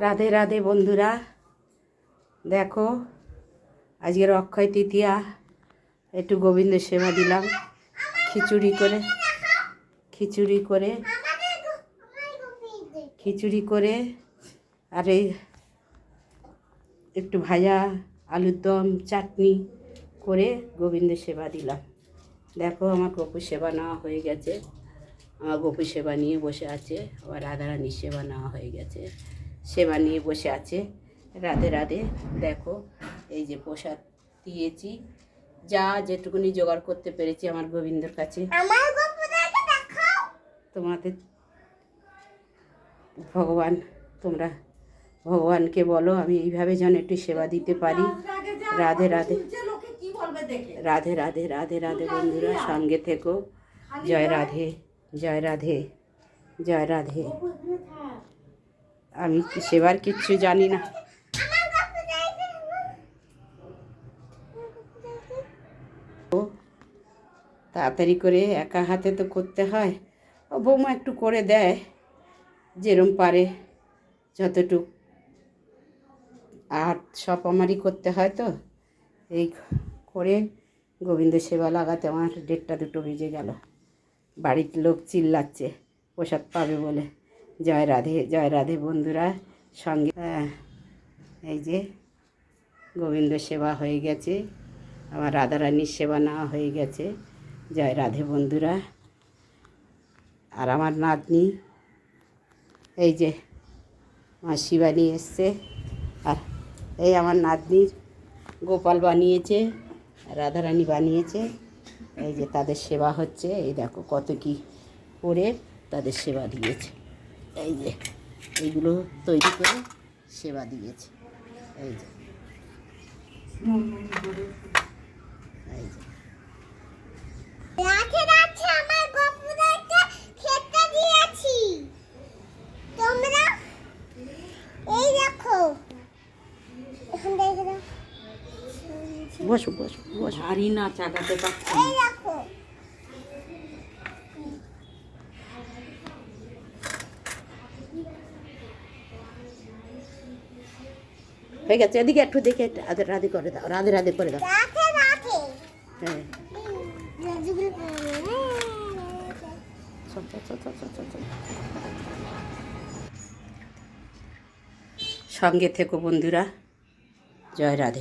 রাধে রাধে বন্ধুরা, দেখো আজকের অক্ষয় তৃতীয়া, একটু গোবিন্দ সেবা দিলাম। খিচুড়ি করে আর এই একটু ভাজা আলুর দম চাটনি করে গোবিন্দ সেবা দিলাম। দেখো আমার গপু সেবা নেওয়া হয়ে গেছে। আমার গপু সেবা নিয়ে বসে আছে। আবার রাধারানীর সেবা নেওয়া হয়ে গেছে, সেবা নিয়ে বসে আছে। রাধে রাধে। দেখো এই যে প্রসাদ দিয়েছি, যা যেটুকুনি জোগাড় করতে পেরেছি আমার গোবিন্দর কাছে। তোমাদের ভগবান, তোমরা ভগবানকে বলো আমি এইভাবে যেন একটু সেবা দিতে পারি। রাধে রাধে রাধে রাধে রাধে রাধে বন্ধুরা, সঙ্গে থেকো। জয় রাধে, জয় রাধে, জয় রাধে। আমি সেবার কিচ্ছু জানি না। তাড়াতাড়ি করে একা হাতে তো করতে হয়, ও বৌমা একটু করে দেয় যেরম পারে, যতটুক। আর সব আমারই করতে হয়, তো এই করে গোবিন্দ সেবা লাগাতে আমার 1:30-2 বেজে গেল। বাড়ির লোক চিল্লাচ্ছে প্রসাদ পাবে বলে। জয় রাধে, জয় রাধে বন্ধুরা, সঙ্গে এই যে গোবিন্দ সেবা হয়ে গেছে, আমার রাধারানীর সেবা নেওয়া হয়ে গেছে। জয় রাধে বন্ধুরা। আর আমার নাতনি এই যে মাসি বানিয়ে এসছে, আর এই আমার নাতনির গোপাল বানিয়েছে, রাধারানী বানিয়েছে। এই যে তাদের সেবা হচ্ছে, এই দেখো কত কি করে তাদের সেবা দিয়েছে। এই যে এইগুলো তৈরি করে সেবা দিয়েছে। এই যে এই যে বসো বসো বসো। ভারী না, চাকাতে পারছি। হয়ে গেছে, এদিকে একটু দেখে রাধে রাধে করে দাও, রাধে রাধে করে দাও। হ্যাঁ সঙ্গে থেকো বন্ধুরা। জয় রাধে,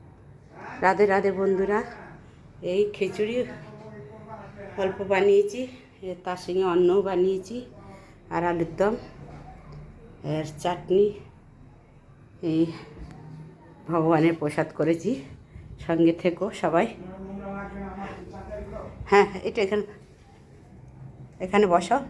রাধে রাধে বন্ধুরা। এই খিচুড়ি অল্প বানিয়েছি, তার সঙ্গে অন্নও বানিয়েছি, আর আলুর দম, এর চাটনি। এই ভগবানের প্রসাদ করেছি। সঙ্গে থেকো সবাই। হ্যাঁ এটা এখানে বসাও।